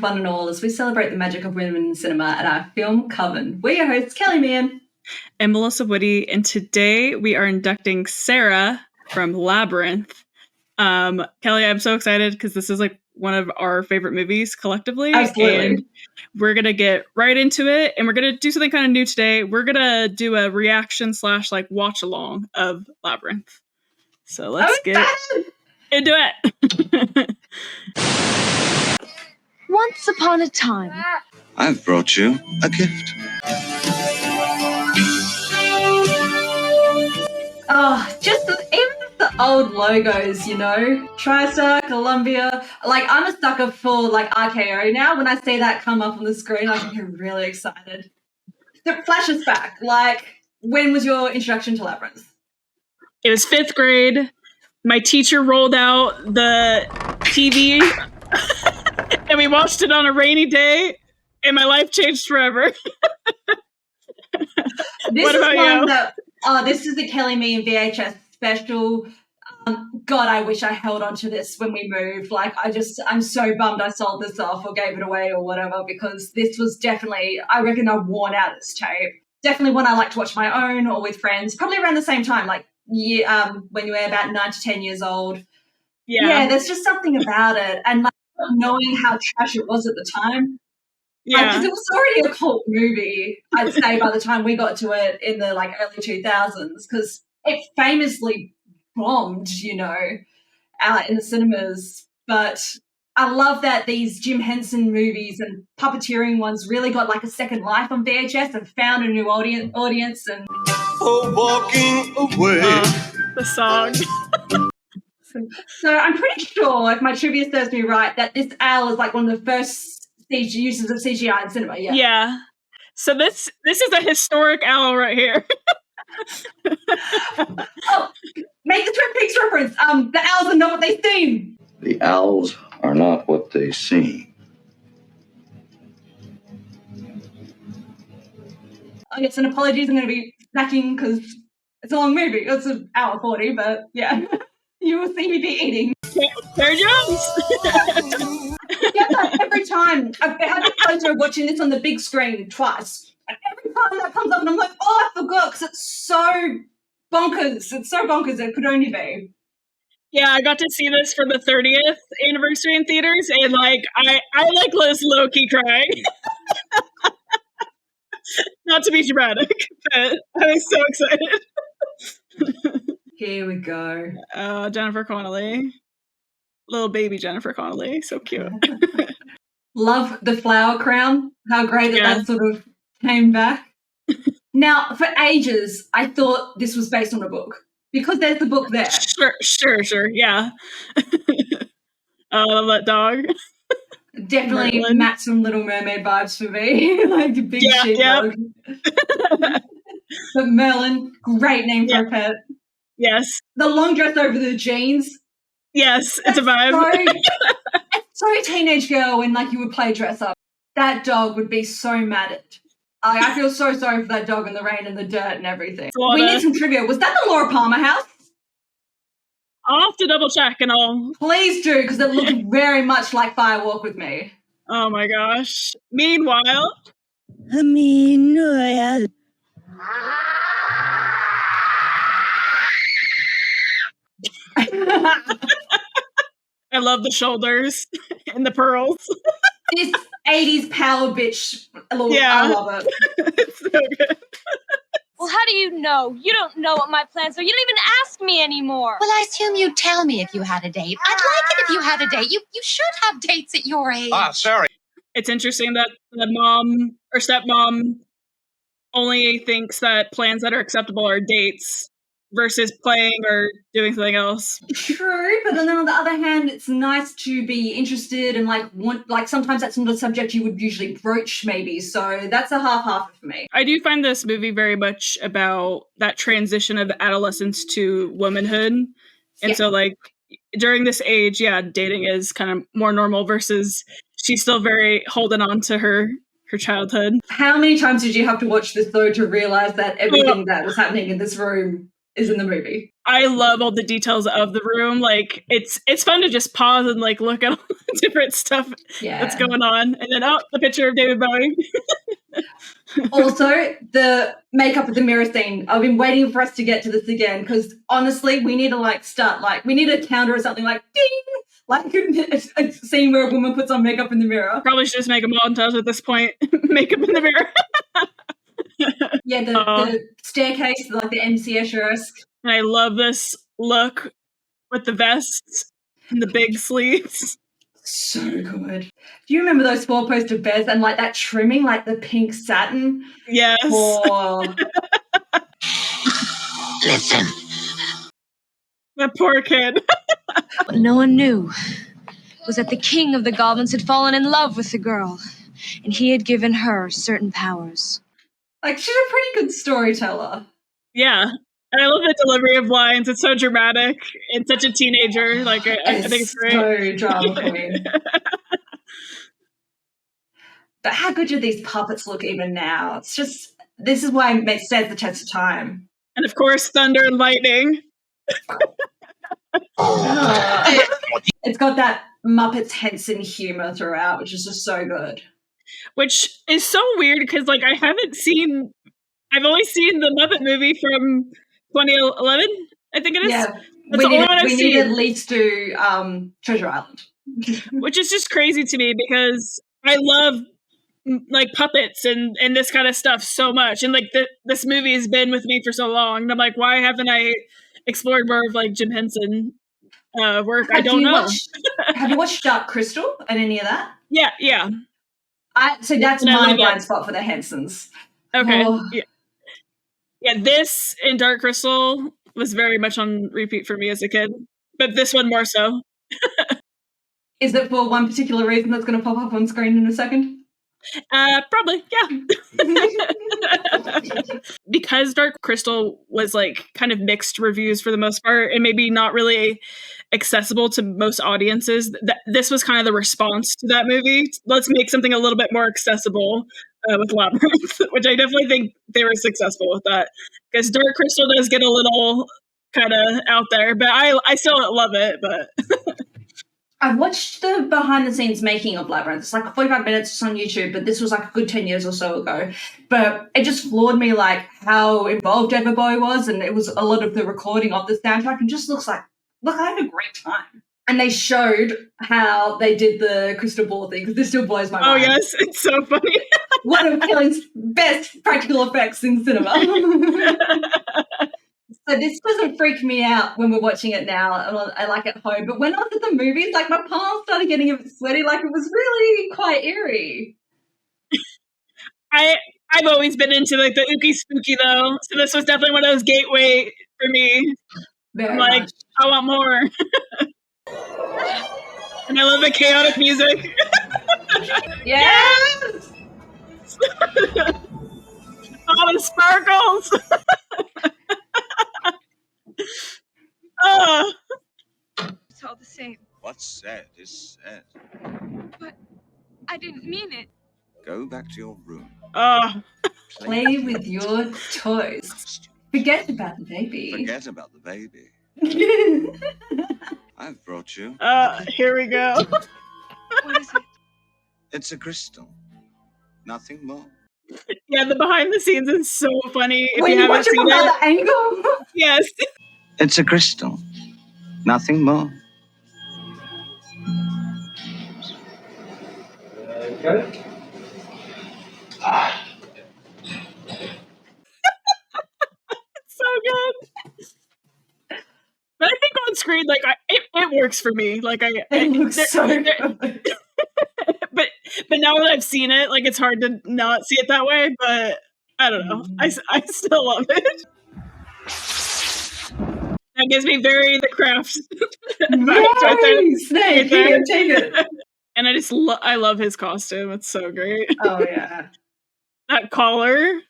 around one and all as we celebrate the magic of women in cinema at our Film Coven. We're your hosts, Kelli Mehan and Melissa Woody, and today we are inducting Sarah from Labyrinth. Kelli, I'm so excited because this is like one of our favorite movies collectively. Absolutely. And we're going to get right into it, and we're going to do something kind of new today. We're going to do a reaction / like watch along of Labyrinth. So let's get into it. Once upon a time, I've brought you a gift. Oh, just even the old logos, you know, TriStar, Columbia. Like, I'm a sucker for like RKO now. When I see that come up on the screen, I get really excited. So it flashes back. Like, when was your introduction to Labyrinth? It was 5th grade. My teacher rolled out the TV and we watched it on a rainy day, and my life changed forever. What about you? This is the Kelli Mehan VHS special. God, I wish I held on to this when we moved. Like, I'm so bummed I sold this off or gave it away or whatever, because this was definitely, I reckon I've worn out this tape. Definitely one I like to watch my own or with friends, probably around the same time, like when you were about 9 to 10 years old. Yeah, there's just something about it. And like knowing how trash it was at the time. Yeah, because it was already a cult movie, I'd say, by the time we got to it in the like early 2000s, because it famously bombed, you know, out in the cinemas. But I love that these Jim Henson movies and puppeteering ones really got like a second life on VHS and found a new audience. And walking away. The song. So I'm pretty sure, if my trivia serves me right, that this owl is like one of the first uses of CGI in cinema. Yeah. So this is a historic owl right here. Oh, make the Twin Peaks reference. The owls are not what they seem. The owls are not what they seem. I guess an apologies. I'm going to be snacking because it's a long movie. It's an hour 40, but yeah, you will see me be eating. There Jones. Yeah, every time I've had the pleasure of watching this on the big screen twice. And every time that comes up, and I'm like, oh, I forgot, because it's so bonkers. It's so bonkers. It could only be. Yeah, I got to see this for the 30th anniversary in theaters, and like I like was low key crying. Not to be dramatic, but I was so excited. Here we go. Jennifer Connelly. Little baby Jennifer Connelly. So cute. Love the flower crown. How great that sort of came back. Now, for ages, I thought this was based on a book, because there's the book there. Sure. Yeah. I love that dog. Definitely Merlin. Matt's from Little Mermaid vibes for me. Like a big sheepdog. But Merlin, great name for a pet. Yes. The long dress over the jeans. Yes, it's a vibe. So teenage girl when like you would play dress up. That dog would be so mad at. I feel so sorry for that dog in the rain and the dirt and everything. We need some trivia. Was that the Laura Palmer house? I'll have to double check and all. Please do, because it looked very much like Fire Walk with Me. Oh my gosh. Meanwhile. I love the shoulders and the pearls. This 80s power bitch look, I love it. It's so good. well, how do you know? You don't know what my plans are. You don't even ask me anymore. Well, I assume you'd tell me if you had a date. I'd like it if you had a date. You should have dates at your age. Sorry. It's interesting that the mom or stepmom only thinks that plans that are acceptable are dates versus playing or doing something else. True, but then on the other hand, it's nice to be interested and like sometimes that's not a subject you would usually broach maybe. So that's a half for me. I do find this movie very much about that transition of adolescence to womanhood. And so like during this age, dating is kind of more normal versus she's still very holding on to her childhood. How many times did you have to watch this though to realize that everything that was happening in this room is in the movie? I love all the details of the room. Like it's fun to just pause and like look at all the different stuff that's going on. And then the picture of David Bowie. Also, the makeup of the mirror scene. I've been waiting for us to get to this again because honestly, we need to like start like we need a counter or something like ding, like a scene where a woman puts on makeup in the mirror. Probably should just make a montage at this point. Makeup in the mirror. Yeah, the staircase, like the MC-esque. And I love this look with the vests and the big sleeves. So good. Do you remember those four-poster beds and like that trimming, like the pink satin? Yes. Oh. Listen. That poor kid. What no one knew was that the king of the goblins had fallen in love with the girl, and he had given her certain powers. Like, she's a pretty good storyteller. Yeah. And I love the delivery of lines. It's so dramatic. And such a teenager. Like, I think it's great. So drama queen. But how good do these puppets look even now? It's just, this is why it stands the test of time. And of course, thunder and lightning. It's got that Muppets Henson humor throughout, which is just so good. Which is so weird because, like, I've only seen the Muppet movie from 2011, I think it is. Yeah, That's the only one I've we seen. need at least do Treasure Island. Which is just crazy to me because I love like puppets and this kind of stuff so much. And like this movie has been with me for so long. And I'm like, why haven't I explored more of like Jim Henson work? I don't know. Have you watched Dark Crystal and any of that? Yeah. So that's my blind spot for the Hensons. Okay. Oh. Yeah, this and Dark Crystal was very much on repeat for me as a kid. But this one more so. Is it for one particular reason that's going to pop up on screen in a second? Probably, yeah. Because Dark Crystal was like kind of mixed reviews for the most part, and maybe not really accessible to most audiences. This was kind of the response to that movie. Let's make something a little bit more accessible with Labyrinth, which I definitely think they were successful with that. Because Dark Crystal does get a little kind of out there, but I still love it. But I've watched the behind-the-scenes making of Labyrinth. It's like 45 minutes on YouTube, but this was like a good 10 years or so ago. But it just floored me, like, how involved David Bowie was, and it was a lot of the recording of the soundtrack, and just looks like, look, I had a great time. And they showed how they did the crystal ball thing, because this still blows my mind. Oh, yes, it's so funny. One of Kelly's best practical effects in cinema. So this doesn't freak me out when we're watching it now. I like it at home. But when I was at the movies, like my palms started getting a bit sweaty. Like it was really quite eerie. I've always been into like the ooky spooky though. So this was definitely one of those gateway for me. Very I'm like, much. I want more. And I love the chaotic music. Yes! All the sparkles. Oh. It's all the same. What's said is said. But I didn't mean it. Go back to your room. Oh. Play with your toys. Forget about the baby. Forget about the baby. I've brought you. Here we go. What is it? It's a crystal. Nothing more. Yeah, the behind the scenes is so funny. If when you you haven't watch it seen from it. another angle. Yes. It's a crystal. Nothing more. Okay. So good. But I think on screen, like it works for me. Like It looks so good. but now that I've seen it, like it's hard to not see it that way. But I don't know. I still love it. That gives me very The Craft. Nice! Snake, here, take it. And I love his costume. It's so great. Oh, yeah. That collar.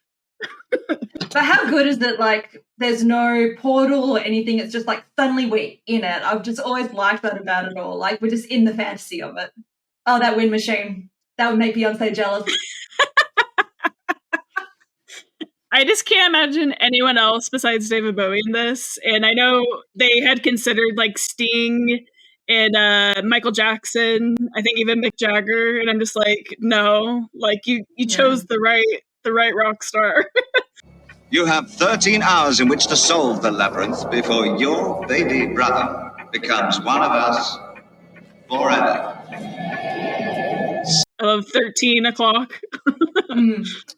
But how good is it, like, there's no portal or anything, it's just like suddenly we're in it. I've just always liked that about it all. Like, we're just in the fantasy of it. Oh, that wind machine. That would make Beyonce jealous. I just can't imagine anyone else besides David Bowie in this. And I know they had considered like Sting and Michael Jackson, I think even Mick Jagger, and I'm just like, no, like you chose the right rock star. You have 13 hours in which to solve the labyrinth before your baby brother becomes one of us forever. I love 13 o'clock.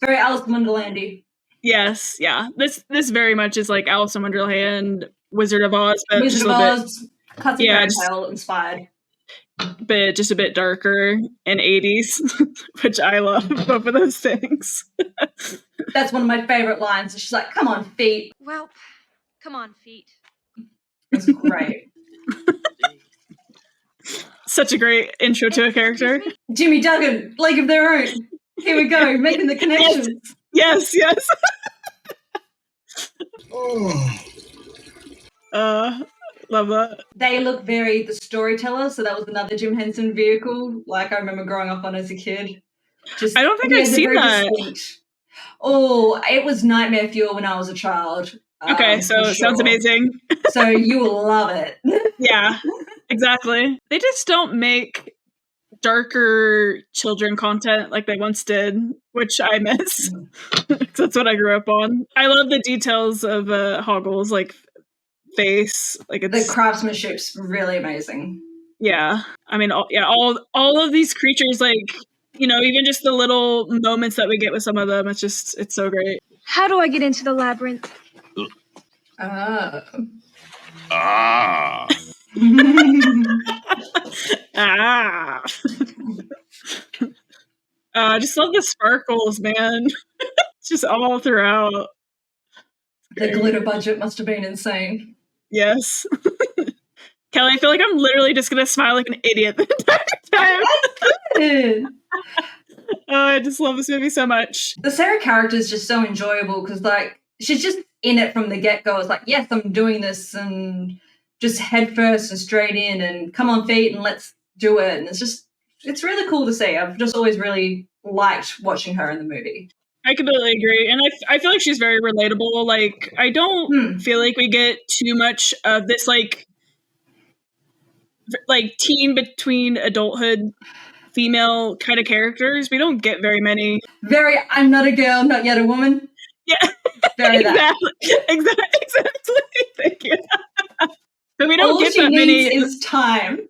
Very Alice in Wonderlandy. Yes, yeah. This very much is like Alice in Wonderland, Wizard of Oz, but Wizard just of a Oz, classic fairy tale inspired. But just a bit darker and 80s, which I love, both of those things. That's one of my favorite lines. She's like, "Come on, feet." Well, come on, feet. It's great. Such a great intro to a character. Jimmy Duggan, League of Their Own. Here we go, making the connections. Yes. Love that. They look very the storyteller, so that was another Jim Henson vehicle. Like I remember growing up on as a kid. I don't think I've seen that. Distinct. Oh, it was nightmare fuel when I was a child. Okay, so it sounds amazing. So you will love it. Yeah, exactly. They just don't make darker children content like they once did, which I miss. That's what I grew up on. I love the details of Hoggle's like face. Like it's, the craftsmanship's really amazing. Yeah, I mean, all of these creatures, like, you know, even just the little moments that we get with some of them, it's so great. How do I get into the labyrinth? I just love the sparkles, man. It's just all throughout. The glitter budget must have been insane. Yes. Kelly, I feel like I'm literally just going to smile like an idiot the entire time. I just love this movie so much. The Sarah character is just so enjoyable because, like, she's just in it from the get-go. It's like, yes, I'm doing this, and just head first and straight in and come on feet and let's do it. And it's really cool to see. I've just always really liked watching her in the movie. I completely agree. And I feel like she's very relatable. Like, I don't feel like we get too much of this, like teen between adulthood female kind of characters. We don't get very many. Very, I'm not a girl, not yet a woman. Yeah. Very exactly. Exactly. Thank you. But we don't get that many. All she needs is time.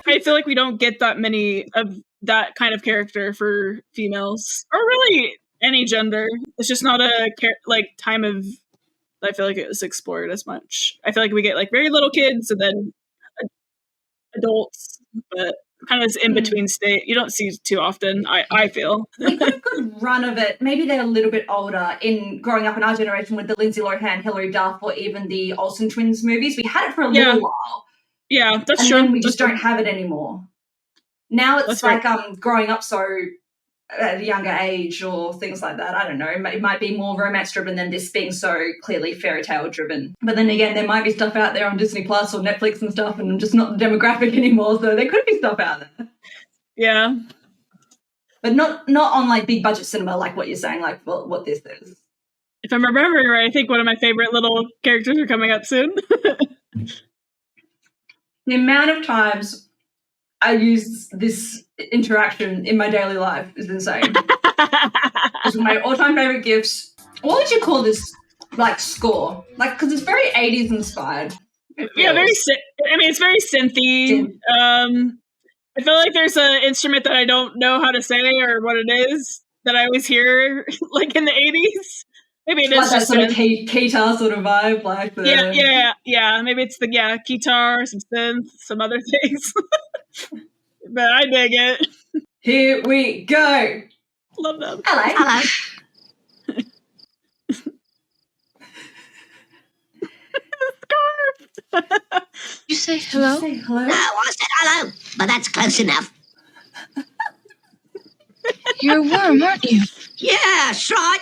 I feel like we don't get that many of that kind of character for females, or really any gender. It's just not a time of. I feel like it was explored as much. I feel like we get like very little kids and then adults, but kind of this in between state. You don't see too often. I feel we got a good run of it. Maybe they're a little bit older in growing up in our generation with the Lindsay Lohan, Hilary Duff, or even the Olsen twins movies. We had it for a little while. Yeah, that's and true. Then we just don't have it anymore. Now it's like growing up so at a younger age or things like that. I don't know. It might be more romance driven than this being so clearly fairy tale driven. But then again, there might be stuff out there on Disney Plus or Netflix and stuff, and just not the demographic anymore. So there could be stuff out there. Yeah, but not on like big budget cinema, like what you're saying, like what this is. If I'm remembering right, I think one of my favorite little characters are coming up soon. The amount of times I use this interaction in my daily life is insane. It's one of my all-time favorite gifts. What would you call this, like, score? Like, because it's very 80s inspired. Yeah, it's very synthy. I feel like there's an instrument that I don't know how to say or what it is that I always hear, like, in the 80s. Maybe it is like just that sort of guitar sort of vibe, like the yeah. Maybe it's the guitar, some synth, some other things. But I dig it. Here we go. Love them. Hello. You say hello? No, I said hello, but that's close enough. You're a worm, aren't you? Yeah, that's right.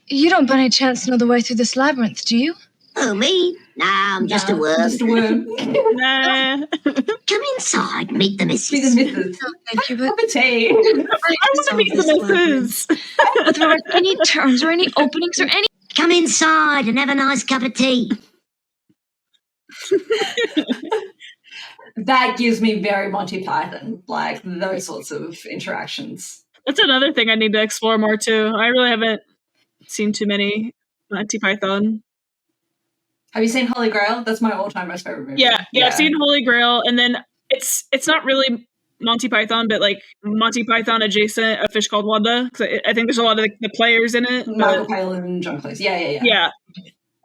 You don't by any chance know the way through this labyrinth, do you? Oh, me? Nah, I'm just a worm. Just a worm. Nah. Come inside, meet the missus. Be the missus. Oh, thank you, but Cup of tea. I want to meet the missus. if there are any turns or any openings or any... Come inside and have a nice cup of tea. That gives me very Monty Python, like those sorts of interactions. That's another thing I need to explore more too. I really haven't seen too many Monty Python. Have you seen Holy Grail? That's my all-time most favorite movie. Yeah, I've seen Holy Grail, and then it's not really Monty Python, but like Monty Python adjacent, A Fish Called Wanda. Because I think there's a lot of the players in it. Michael Palin and John Cleese. Yeah.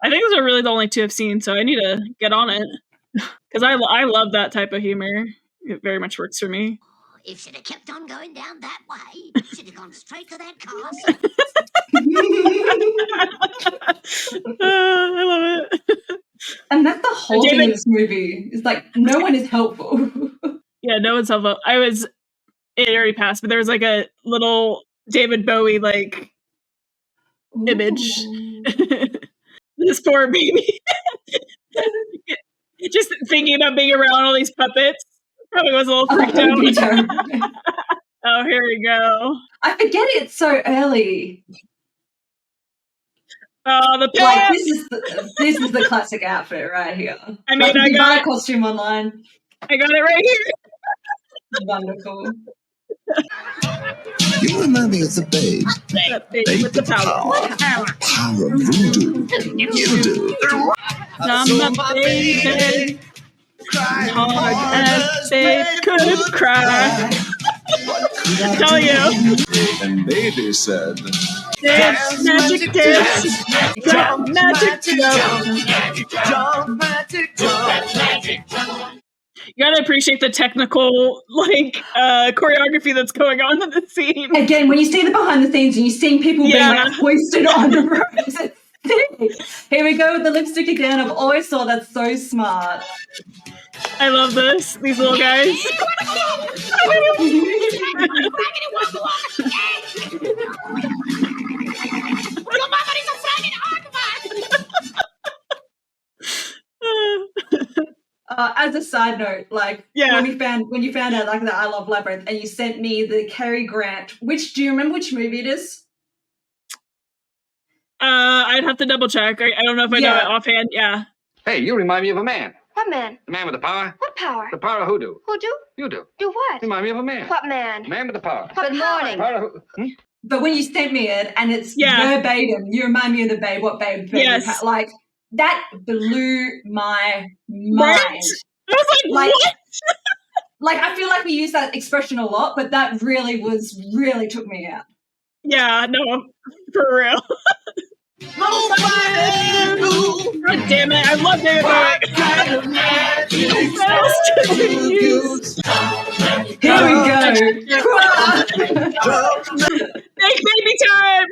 I think those are really the only two I've seen, so I need to get on it. Because I love that type of humor. It very much works for me. It should have kept on going down that way. Should have gone straight to that castle. I love it. And that's the whole thing in this movie. It's like no one is helpful. Yeah, no one's helpful. It already passed, but there was like a little David Bowie like image. This poor baby. Just thinking about being around all these puppets probably was a little freaked out. Oh, here we go. I forget it's so early. Oh, the Like pants! this is the classic outfit right here. I mean, like, I got a costume online. I got it right here. Wonderful. You remind me of the babe. That baby with the power. Power of voodoo. You do. I'm a baby. Hard as they could cry. I tell you. And baby said, Dance, magic dance. Jump, magic jump. You gotta appreciate the technical choreography that's going on in the scene. Again, when you see the behind the scenes and you're seeing people being like hoisted on the ropes, it's sick. Here we go with the lipstick again. I've always thought that's so smart. I love these little guys. As a side note, when you found out like that I love Labyrinth and you sent me the Cary Grant, do you remember which movie it is? I'd have to double check. I don't know if I know it offhand. Yeah. Hey, you remind me of a man. What man? The man with the power. What power? The power of hoodoo. Who do? You do. Do what? Remind me of a man. What man? The man with the power. Good morning. Power of But when you sent me it and it's verbatim, you remind me of the babe. What babe? Yes. Like that blew my mind. Right? I was like what? Like I feel like we use that expression a lot, but that really took me out. Yeah, no, for real. God damn it! I love David Bowie. Here we go. Make baby time.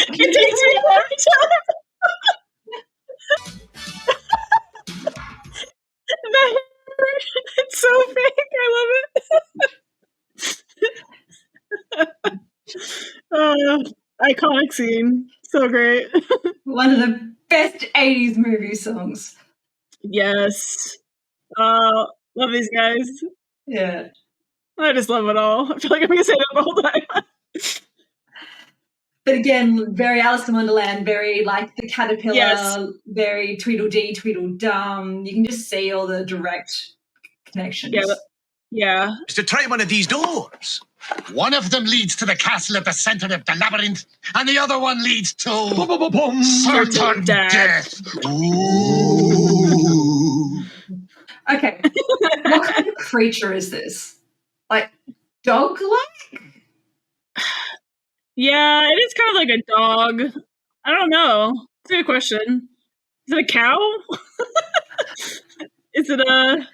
It takes me every time. It's so fake. I love it. Iconic scene. So great. One of the best 80s movie songs. Yes. Love these guys. Yeah. I just love it all. I feel like I'm going to say that the whole time. But again, very Alice in Wonderland, very like the caterpillar, very Tweedledee, Tweedledum. You can just see all the direct connections. Yeah. To try one of these doors. One of them leads to the castle at the center of the labyrinth, and the other one leads to certain death. Ooh. Okay. What kind of creature is this? Like dog-like? Yeah, it is kind of like a dog. I don't know. It's a good question. Is it a cow? Is it a...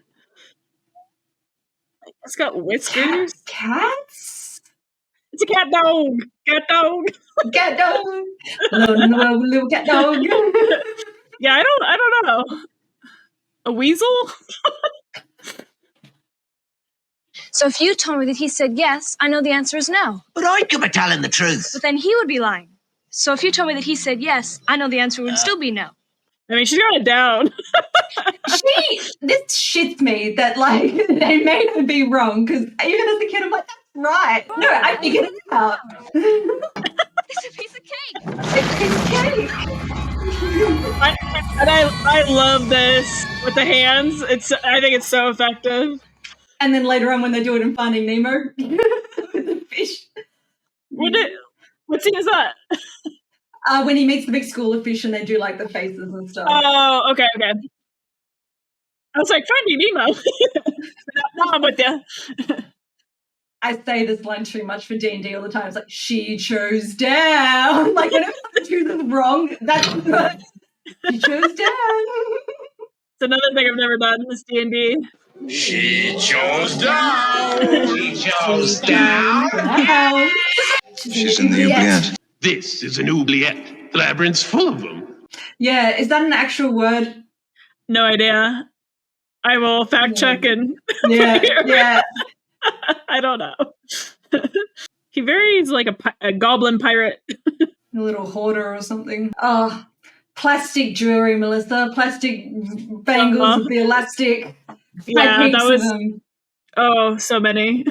It's got whiskers. Cats? It's a cat dog. Cat dog. Cat dog. Little cat dog. Yeah, I don't know. A weasel? So if you told me that he said yes, I know the answer is no. But I could be telling the truth. But then he would be lying. So if you told me that he said yes, I know the answer would still be no. I mean, she's got it down. This shits me that, like, they made her be wrong, because even as a kid, I'm like, that's right. No, I figured it out. It's a piece of cake. It's a piece of cake. I love this with the hands. I think it's so effective. And then later on when they do it in Finding Nemo with the fish. What scene is that? When he meets the big school of fish and they do like the faces and stuff. Oh, okay. I was like, Finding Nemo. No, I'm with you. I say this line too much for D&D all the time. It's like, she chose down. Like, whenever the truth is wrong, that's what she chose down. It's another thing I've never done in this D&D. She chose down. She chose down. Wow. She's in the oubliette. This is an oubliette. The Labyrinth's full of them. Yeah, is that an actual word? No idea. I will fact check and Yeah. I don't know. He varies like a goblin pirate. A little hoarder or something. Oh, plastic jewelry, Melissa. Plastic bangles with the elastic. Yeah, that was. Them. Oh, so many.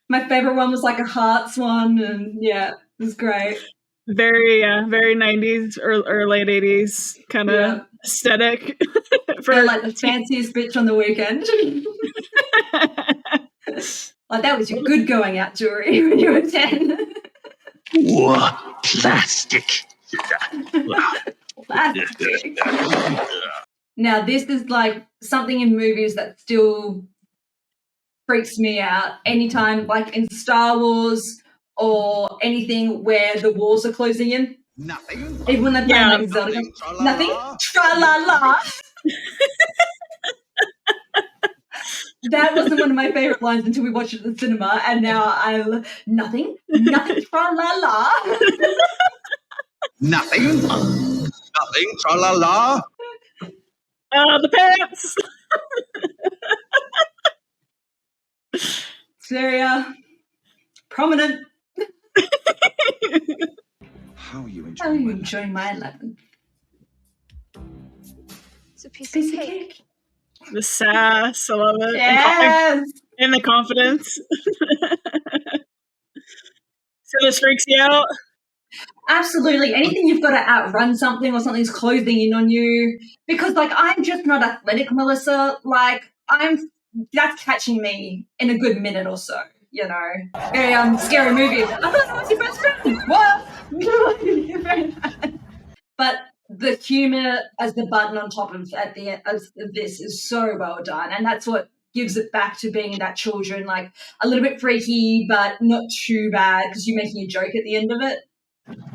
My favorite one was like a hearts one, and yeah, it was great. Very 90s or late 80s kind of aesthetic. For like the fanciest bitch on the weekend. Like that was your good going out jewelry when you were 10. What? Plastic. Plastic. Now this is like something in movies that still freaks me out. Anytime, like in Star Wars or anything where the walls are closing in. Nothing. Even when they're playing like Zelda. Nothing. Tra-la-la. That wasn't one of my favorite lines until we watched it at the cinema, and now nothing, tra-la-la. Nothing, tra-la-la. The pants. Syria, prominent. How are you How are you enjoying my Labyrinth? It's a piece of cake. The sass, I love it. Yes. And the confidence. So this freaks you out? Absolutely. Anything you've got to outrun something or something's closing in on you. Because, like, I'm just not athletic, Melissa. Like, that's catching me in a good minute or so, you know. Very scary movie. I thought that was your best friend. What? But the humor as the button on top of at the end of this is so well done, and that's what gives it back to being that children, like a little bit freaky but not too bad because you're making a joke at the end of it. No!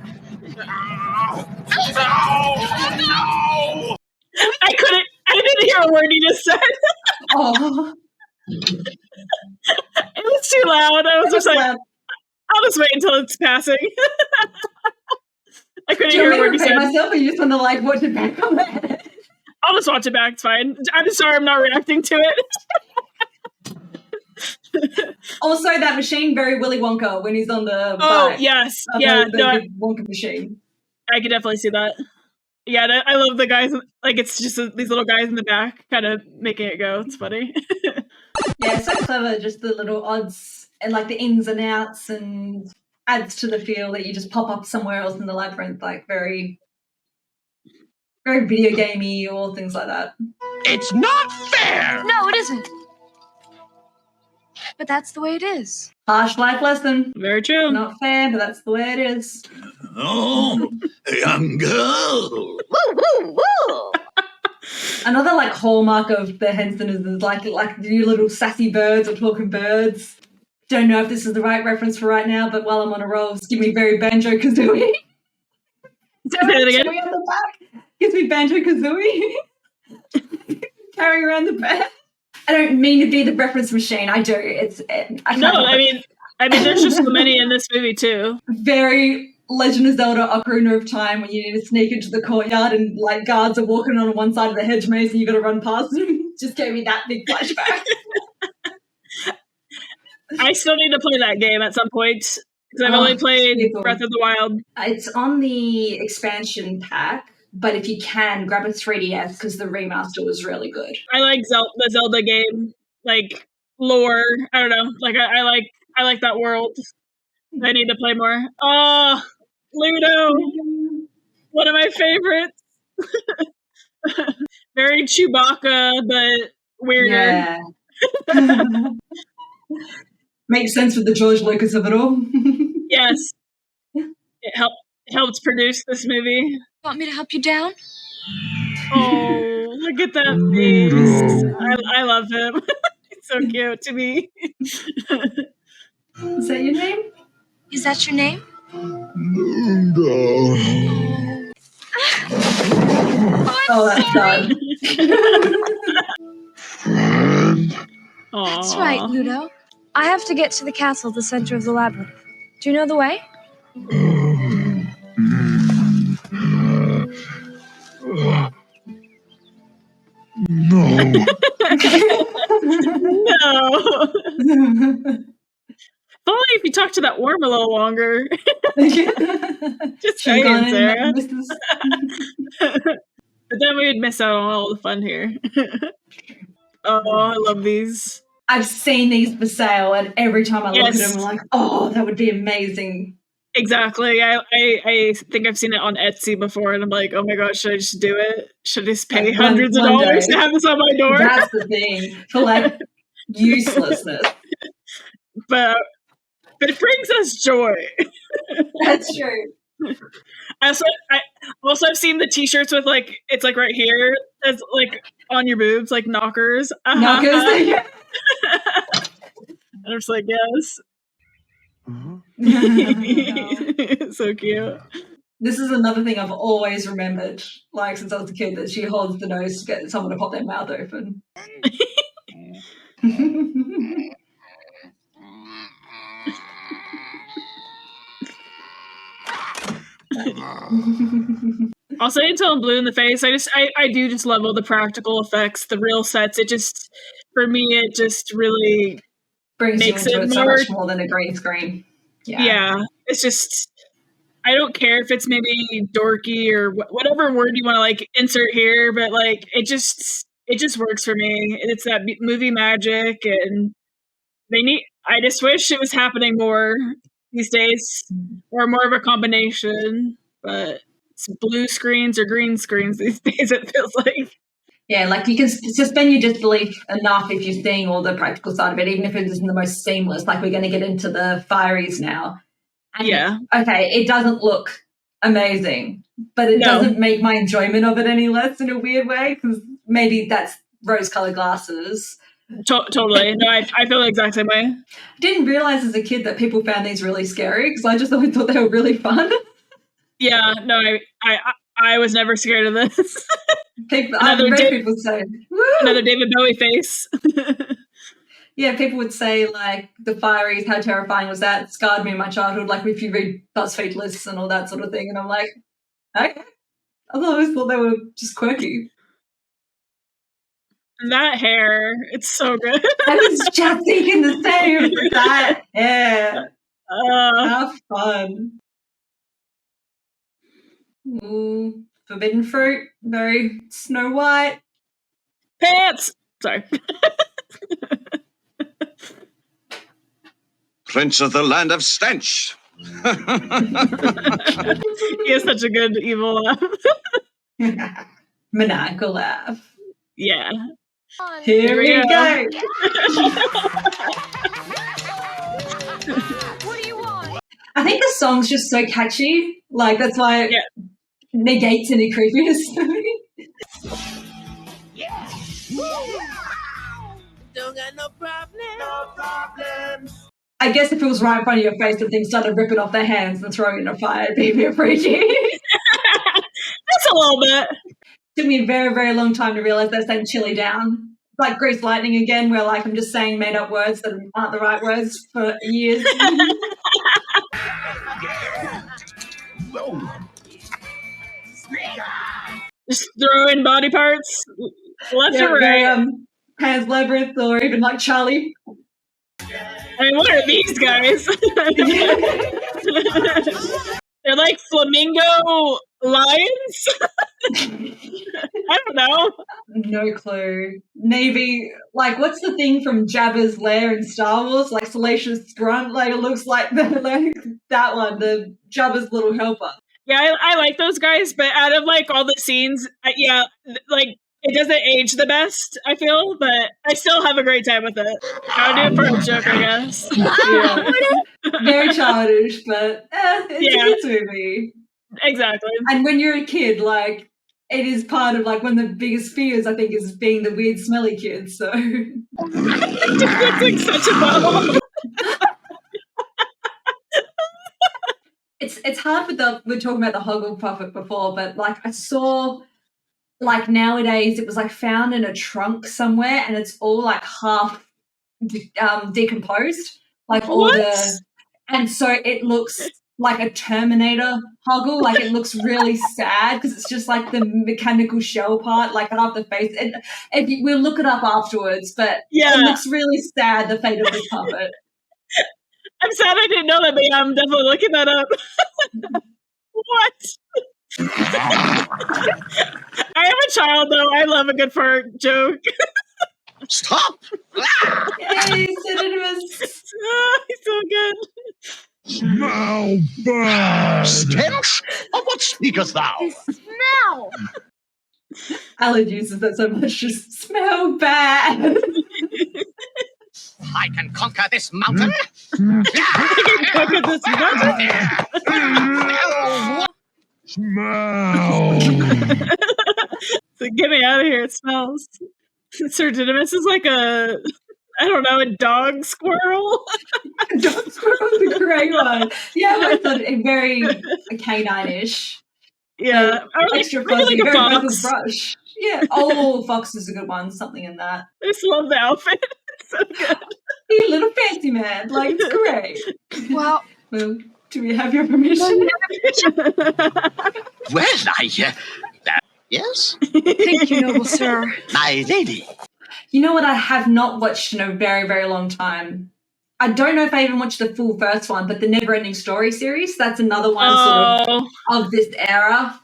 I didn't hear a word you just said. Oh, it was too loud. I was just like, I'll just wait until it's passing. I couldn't hear a word you said. Myself, or you just want to like watch it back on that? I'll just watch it back. It's fine. I'm sorry, I'm not reacting to it. Also, that machine, very Willy Wonka when he's on the bike. Yes, the Wonka machine. I could definitely see that. Yeah, I love the guys. Like it's just these little guys in the back, kind of making it go. It's funny. Yeah, so clever. Just the little odds and like the ins and outs, and adds to the feel that you just pop up somewhere else in the labyrinth, like very, very video gamey or things like that. It's not fair! No, it isn't. But that's the way it is. Harsh life lesson. Very true. Not fair, but that's the way it is. Oh, a young girl. Woo, woo, woo! Another like hallmark of the Hensoners is like you little sassy birds or talking birds. Don't know if this is the right reference for right now, but while I'm on a roll, give me very Banjo-Kazooie. Say that again. On the back. Gives me Banjo-Kazooie. Carrying around the bed. I don't mean to be the reference machine. I do. I mean, there's just so many in this movie too. Very Legend of Zelda Ocarina of Time when you need to sneak into the courtyard and like guards are walking on one side of the hedge maze and you got to run past them. Just gave me that big flashback. I still need to play that game at some point because I've only played Breath of the Wild. It's on the expansion pack, but if you can, grab a 3DS because the remaster was really good. I like the Zelda game, like lore. I don't know, like I like that world. I need to play more. Oh, Ludo, one of my favorites. Very Chewbacca, but weirder. Yeah. Makes sense with the George Lucas of it all. Yes. It helped produce this movie. Want me to help you down? Oh, look at that face. I love him. He's so cute to me. Is that your name? Is that your name? Oh, that's sad. That's right, Ludo. I have to get to the castle at the center of the labyrinth. Do you know the way? No. No. If only if you talk to that worm a little longer. Just saying, Sarah. But then we would miss out on all the fun here. Oh, I love these. I've seen these for sale, and every time I look at them, I'm like, oh, that would be amazing. Exactly. I think I've seen it on Etsy before, and I'm like, oh my gosh, should I just do it? Should I just pay hundreds of dollars to have this on my door? That's the thing. For like uselessness. But it brings us joy. That's true. I've seen the t-shirts with like, it's like right here, it's like on your boobs, like knockers. Knockers. And I'm just like, yes. So cute. This is another thing I've always remembered, like since I was a kid, that she holds the nose to get someone to pop their mouth open. I'll say until I'm blue in the face. I do just love all the practical effects, the real sets. It just, for me, it just really brings makes you into it it so much more than a green screen. Yeah, it's just, I don't care if it's maybe dorky or whatever word you want to like insert here, but like it just works for me. It's that movie magic, and I just wish it was happening more these days, or more of a combination. But it's blue screens or green screens these days, it feels like. Yeah, like you can suspend your disbelief enough if you're seeing all the practical side of it, even if it isn't the most seamless. Like we're going to get into the fireys now. And yeah. Okay, it doesn't look amazing, but it doesn't make my enjoyment of it any less in a weird way, because maybe that's rose-colored glasses. Totally. No, I feel the exact same way. I didn't realize as a kid that people found these really scary, because I just always thought they were really fun. Yeah, no, I was never scared of this. I've read people say, woo! Another David Bowie face. Yeah, people would say, like, the fireys, how terrifying was that? It scarred me in my childhood, like if you read BuzzFeed lists and all that sort of thing. And I'm like, okay. I always thought they were just quirky. That hair, it's so good. I was just thinking the same. That hair. How fun. Forbidden fruit, very Snow White. Pants! Sorry. Prince of the land of stench. He has such a good evil laugh. Maniacal laugh. Yeah. Here we go. What do you want? I think the song's just so catchy. Like, that's why it negates any creepiness to me. Don't got no problem. No problem. I guess if it was right in front of your face and things started ripping off their hands and throwing it in a fire, it'd be a bit freaky. That's a little bit. Took me a very, very long time to realize they're saying chili down. Like Grease Lightning again, where like I'm just saying made up words that aren't the right words for years. Just throw in body parts left and right. Pan's Labyrinth, or even like Charlie. I mean, what are these guys? They're like flamingo lions? I don't know. No clue. Maybe, like, what's the thing from Jabba's lair in Star Wars? Like, Salacious Grunt? Like, it looks like, that one, the Jabba's little helper. Yeah, I like those guys, but out of, like, all the scenes, like, it doesn't age the best, I feel, but I still have a great time with it. Gotta do it for a joke, I guess. Yeah. Very childish, but it's a kids movie. Exactly. And when you're a kid, like, it is part of, like, one of the biggest fears, I think, is being the weird, smelly kid, so. That's like such a bubble. It's hard with we're talking about the Hugglepuff before, but, like, I saw, like, nowadays it was, like, found in a trunk somewhere, and it's all, like, half decomposed. Like, all and so it looks like a Terminator Huggle. Like, it looks really sad because it's just, like, the mechanical shell part, like, half the face. We'll look it up afterwards, but it looks really sad, the fate of this puppet. I'm sad I didn't know that, but yeah, I'm definitely looking that up. What? I am a child, though. I love a good fart joke. Stop! Yay, Cinemas! He's so good. Smell bad. Stench? Of what speakest thou? Smell! Alan uses that so much, just smell bad. I can conquer this mountain. Conquer this mountain. Smell. So get me out of here. It smells. Sir Didymus is like a dog squirrel. Dog squirrel's a great one. Yeah, I thought it very canine-ish. Yeah. Extra fuzzy, very fox. Brush. Yeah. Oh, fox is a good one. Something in that. I just love the outfit. It's so good. You little fancy man. Like, it's great. Well, do we have your permission? Well, yes? thank you, noble sir. My lady. You know what I have not watched in a very, very long time? I don't know if I even watched the full first one, but the Never-Ending Story series. That's another one sort of this era.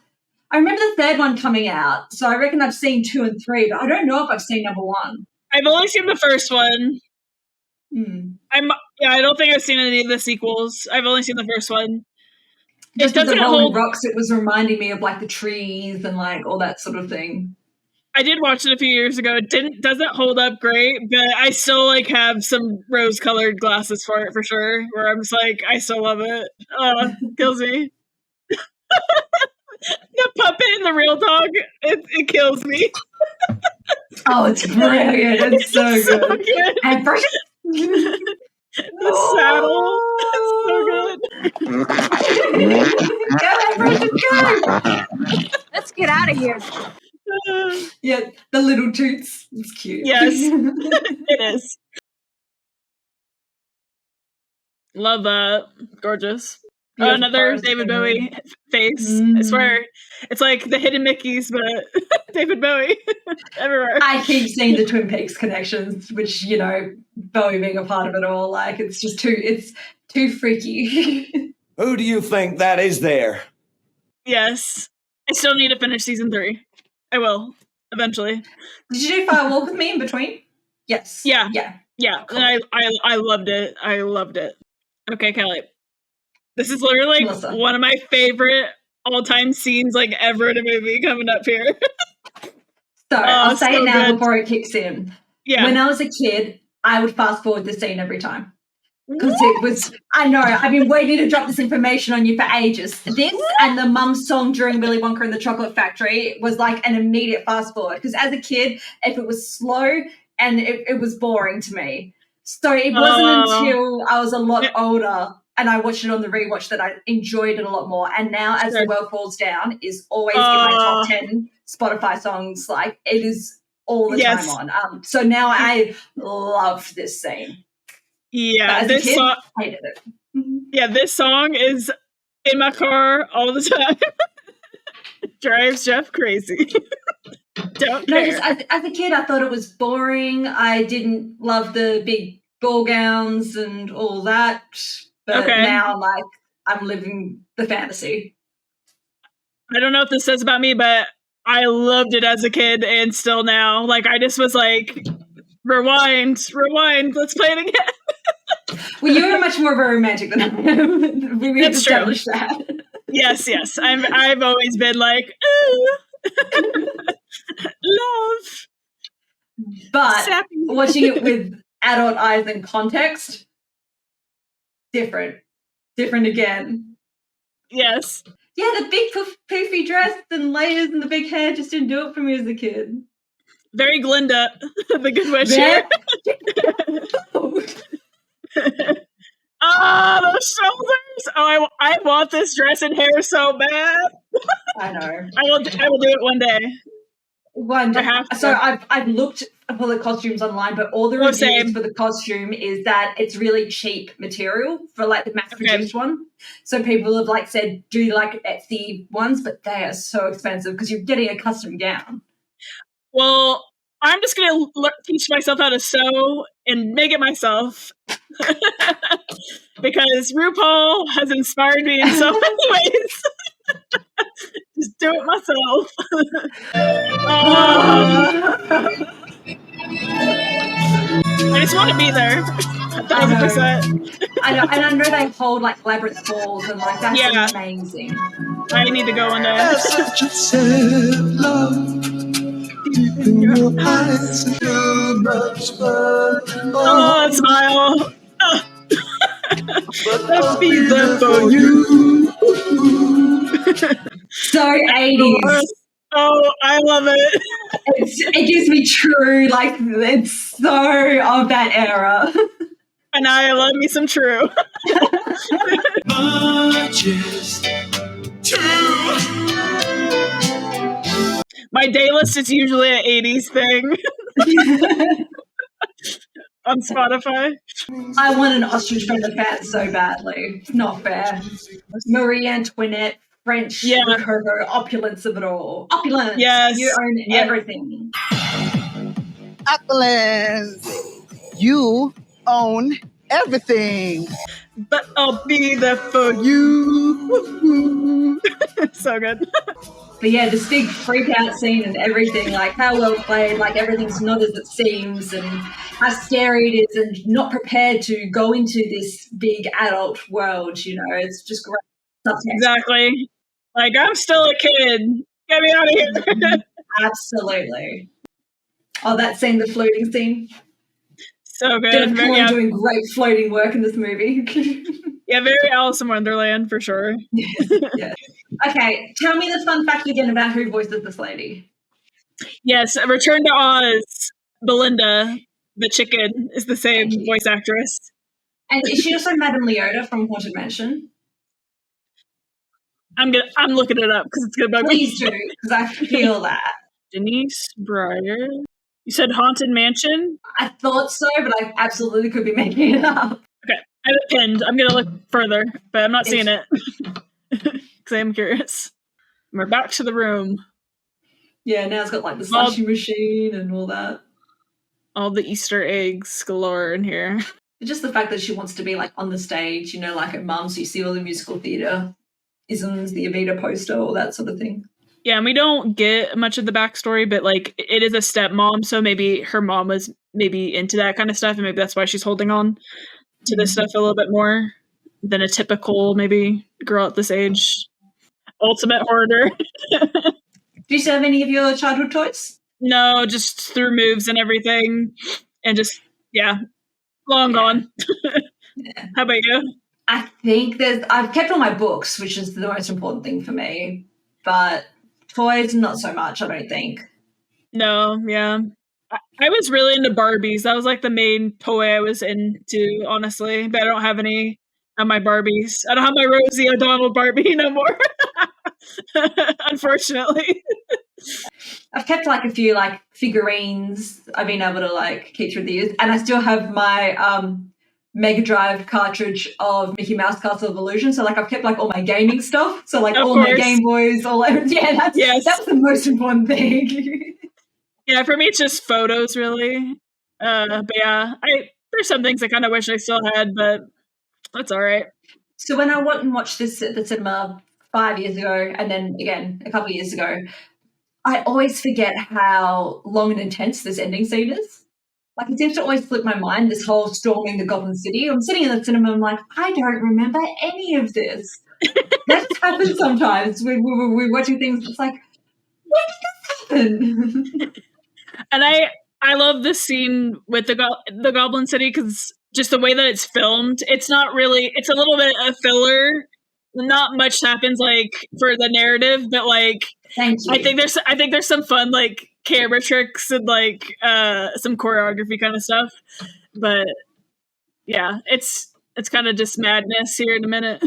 I remember the third one coming out, so I reckon I've seen 2 and 3, but I don't know if I've seen number 1. I've only seen the first one. I don't think I've seen any of the sequels. I've only seen the first one. Just with the rolling rocks, it was reminding me of, like, the trees and, like, all that sort of thing. I did watch it a few years ago. It doesn't hold up great, but I still, like, have some rose-colored glasses for it for sure, where I'm just like, I still love it. Kills me. The puppet and the real dog, it kills me. Oh, it's brilliant. It's so good. And first, the saddle. It's so good. Let's get out of here. Yeah, the little toots. It's cute. Yes, it is. Love that. Gorgeous. Yeah, another David Bowie face. I swear. It's like the hidden Mickeys, but David Bowie everywhere. I keep seeing the Twin Peaks connections, which, you know, Bowie being a part of it all. Like, it's just too freaky. Who do you think that is there? Yes. I still need to finish season 3. I will, eventually. Did you do Fire Walk with Me in between? Yes. Yeah. Cool. And I loved it. I loved it. Okay, Kelly. This is literally like one of my favorite all-time scenes, like, ever in a movie coming up here. So I'll say it now before it kicks in. Yeah. When I was a kid, I would fast forward the scene every time. Because it was, I know, I've been waiting to drop this information on you for ages. This and the Mum's song during Willy Wonka and the Chocolate Factory was like an immediate fast forward. Because as a kid, if it was slow and it was boring to me. So it wasn't until I was a lot older and I watched it on the rewatch that I enjoyed it a lot more. And now As the World Falls Down is always in my top 10 Spotify songs. Like, it is all the time on. So now I love this scene. Yeah, this song, I hated it. Yeah, this song is in my car all the time. Drives Jeff crazy. Don't care. Just as a kid, I thought it was boring. I didn't love the big ball gowns and all that. But now, like, I'm living the fantasy. I don't know what this says about me, but I loved it as a kid and still now. Like, I just was like, rewind, let's play it again. Well, you're much more of a romantic than I am. We've established that. Yes. I've always been like, ooh, love. But watching it with adult eyes and context, different again. Yes. Yeah, the big poofy dress and layers and the big hair just didn't do it for me as a kid. Very Glinda, the Good Witch here. Those shoulders! Oh, I want this dress and hair so bad. I know. I will do it one day. One day. So I've looked for the costumes online, but all the reviews for the costume is that it's really cheap material for like the mass-produced one. So people have like said do like Etsy ones, but they are so expensive because you're getting a custom gown. Well, I'm just gonna teach myself how to sew and make it myself. Because RuPaul has inspired me in so many ways. Just do it myself. I just want to be there. 1,000%. I know, and I know they hold like Labyrinth balls and like that's amazing. I need to go on there. Such a sad love. Deep in your eyes, oh, smile. Let's be there for you. So 80s. Oh, I love it. It gives me true, like, it's so of that era. And I love me some true. My day list is usually an 80s thing. On Spotify. I want an ostrich feather fan so badly. It's not fair. Marie Antoinette, French, Rococo, opulence of it all. Opulence. Yes. You own everything. Opulence. You own everything. But I'll be there for you. So good. But yeah, this big freak out scene and everything, like how well played, like everything's not as it seems and how scary it is and not prepared to go into this big adult world, you know, it's just great stuff. Exactly. Like, I'm still a kid. Get me out of here. Absolutely. Oh, that scene, the floating scene. So good. They're doing great floating work in this movie. Yeah, very Alice in Wonderland for sure. Yes. Okay, tell me the fun fact again about who voices this lady. Yes, Return to Oz, Belinda, the chicken, is the same voice actress. And is she also Madame Leota from Haunted Mansion? I'm looking it up because it's gonna bug me. Please do, because I feel that. Denise Breyer. You said Haunted Mansion? I thought so, but I absolutely could be making it up. Okay, I have it pinned. I'm gonna look further, but I'm not seeing it because I'm curious. We're back to the room. Yeah, now it's got like the slushy machine and all that. All the Easter eggs galore in here. Just the fact that she wants to be like on the stage, you know, like at Mum, so you see all the musical theatre isms, the Evita poster, all that sort of thing. Yeah, and we don't get much of the backstory, but like it is a stepmom, so maybe her mom was maybe into that kind of stuff, and maybe that's why she's holding on to this stuff a little bit more than a typical maybe girl at this age. Ultimate hoarder. Do you still have any of your childhood toys? No, just through moves and everything, and just long gone. Yeah. How about you? I think I've kept all my books, which is the most important thing for me, but toys, not so much, I don't think. No, yeah. I was really into Barbies. That was like the main toy I was into, honestly. But I don't have any of my Barbies. I don't have my Rosie O'Donnell Barbie no more. Unfortunately. I've kept like a few like figurines I've been able to like keep through the years. And I still have my Mega Drive cartridge of Mickey Mouse Castle of Illusion. So like I've kept like all my gaming stuff. So like all my Game Boys, that was the most important thing. Yeah, for me it's just photos really. But yeah, There's some things I kind of wish I still had, but that's all right. So when I went and watched this at the cinema 5 years ago, and then again a couple of years ago, I always forget how long and intense this ending scene is. Like, it seems to always slip my mind, this whole storming the Gotham City. I'm sitting in the cinema, I'm like, I don't remember any of this. That just happens sometimes when we're watching things. It's like, when did this happen? And I love this scene with the Goblin City because just the way that it's filmed, it's not really, it's a little bit of filler. Not much happens like for the narrative, but like Thank you. I think there's some fun like camera tricks and like some choreography kind of stuff. But yeah, it's kind of just madness here in a minute.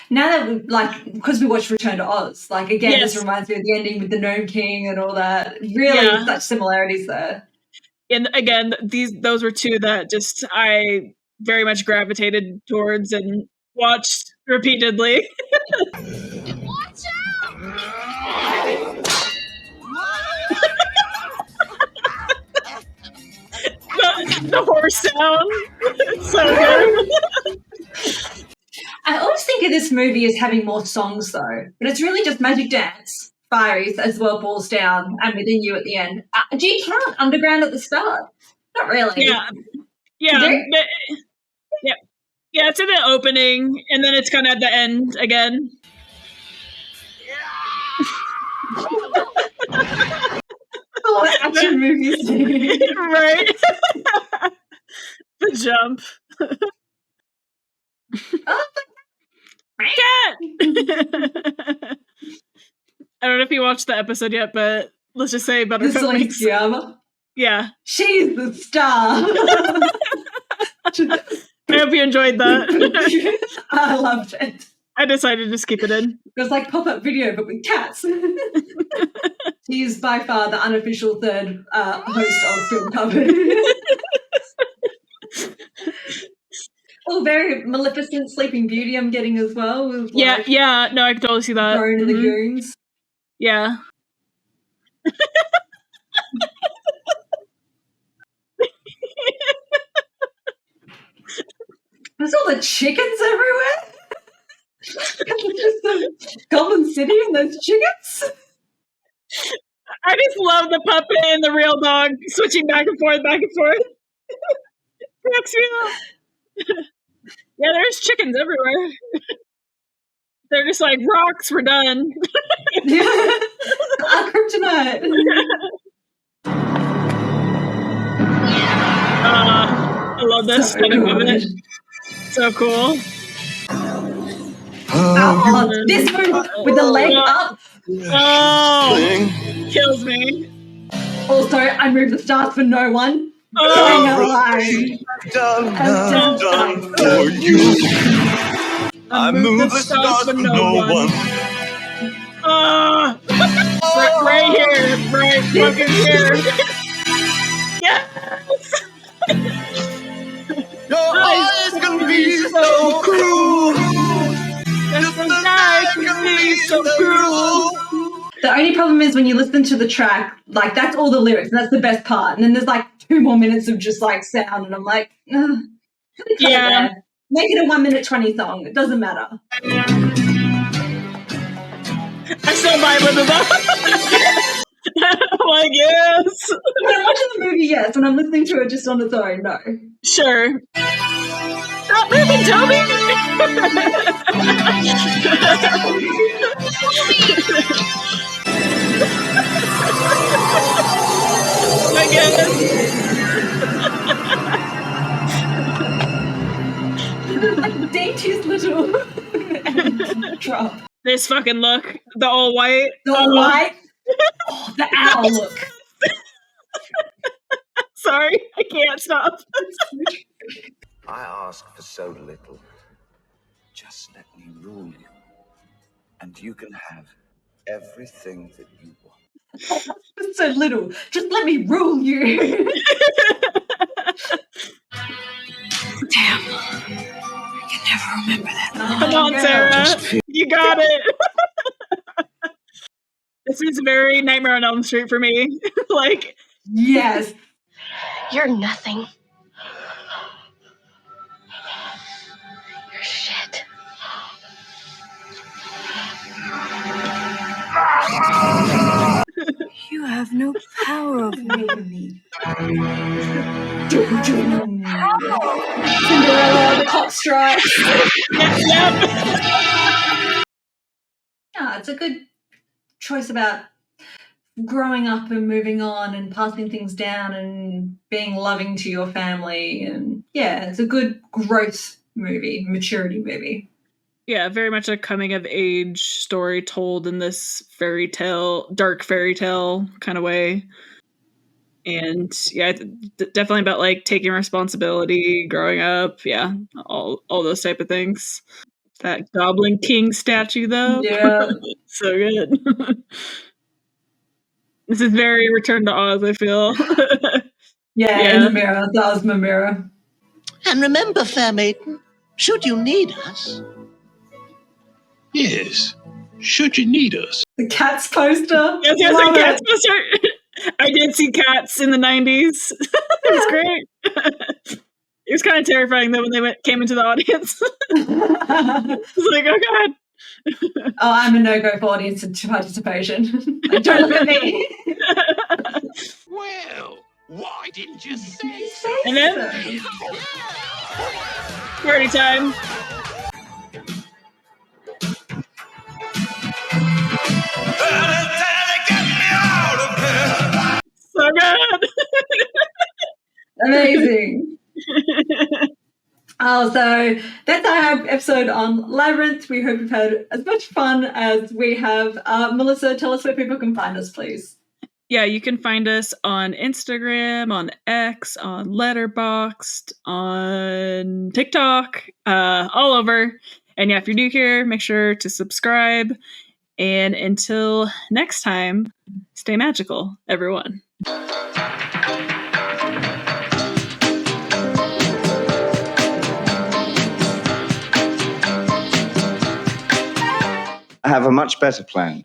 Now that we, like, because we watched Return to Oz, like, again, Yes. this reminds me of the ending with the Gnome King and all that. Really, such similarities there. And again, those were two that just I very much gravitated towards and watched repeatedly. Watch the horse sound. It's so good. I always think of this movie as having more songs, though, but it's really just Magic Dance, Fieries, as well falls down, and Within You at the end. Do you count Underground at the start? Not really. Yeah. It's in the opening, and then it's kind of at the end again. Oh, action movies, right? The jump. Cat. I don't know if you watched the episode yet, but let's just say Buttercup makes. Yeah, she's the star. I hope you enjoyed that. I loved it. I decided to just keep it in. It was like pop-up video, but with cats. He is by far the unofficial third host of Film Coven. Oh, very Maleficent, Sleeping Beauty I'm getting as well. With, like, no, I can totally see that. Drone and the Goons. Yeah. There's all the chickens everywhere. Just the Goblin City and those chickens. I just love the puppet and the real dog switching back and forth. Cracks me up. Yeah, there's chickens everywhere. They're just like, rocks, we're done. Our kryptonite. I love this aesthetic of it. So cool. This one with the leg up. Kills me. Also, I moved the stars for no one. Done for you. I move the stars for no one. Right here. Right fucking here. Yes! Your eyes can be so cruel. Just the night can be so cruel. The only problem is when you listen to the track, like, that's all the lyrics, and that's the best part. And then there's like 2 more minutes of just like sound, and I'm like, yeah. Make it a 1 minute 20 song. It doesn't matter. I still vibe with it though. I'm like, yes. When I'm watching the movie, yes. When I'm listening to it just on its own, no. Sure. Stop moving, Toby! I guess. Dainty's little drop. This fucking look. The all white. The all white? Oh, the owl look. Sorry, I can't stop. I ask for so little. Just let me rule you. And you can have everything that you want. It's so little. Just let me rule you. Damn. I can never remember that. Come on, Sarah. You got it. This is very Nightmare on Elm Street for me. Like, yes. You're nothing. shit. You have no power over me. Cinderella, the clock strikes. Yep. Yeah, it's a good choice about growing up and moving on and passing things down and being loving to your family. And yeah, it's a good growth movie, maturity movie. Yeah, very much a coming of age story told in this dark fairy tale kind of way. And yeah, definitely about like taking responsibility, growing up. Yeah, all those type of things. That Goblin King statue, though. Yeah. So good. This is very Return to Oz, I feel. Yeah, in the mirror. That was my mirror. And remember, fair maiden, should you need us? Yes. Should you need us? The Cats poster. Yes, Love the Cats it. poster. I did see Cats in the 90s. It was great. It was kind of terrifying, though, when they came into the audience. I was like, oh, God. Oh, I'm a no-go for audience participation. Don't look at me. Well, why didn't you say so? And then, party time. So good. Amazing. So that's our episode on Labyrinth. We hope you've had as much fun as we have. Melissa, tell us where people can find us, please. Yeah, you can find us on Instagram, on X, on Letterboxd, on TikTok, all over. And yeah, if you're new here, make sure to subscribe. And until next time, stay magical, everyone. I have a much better plan.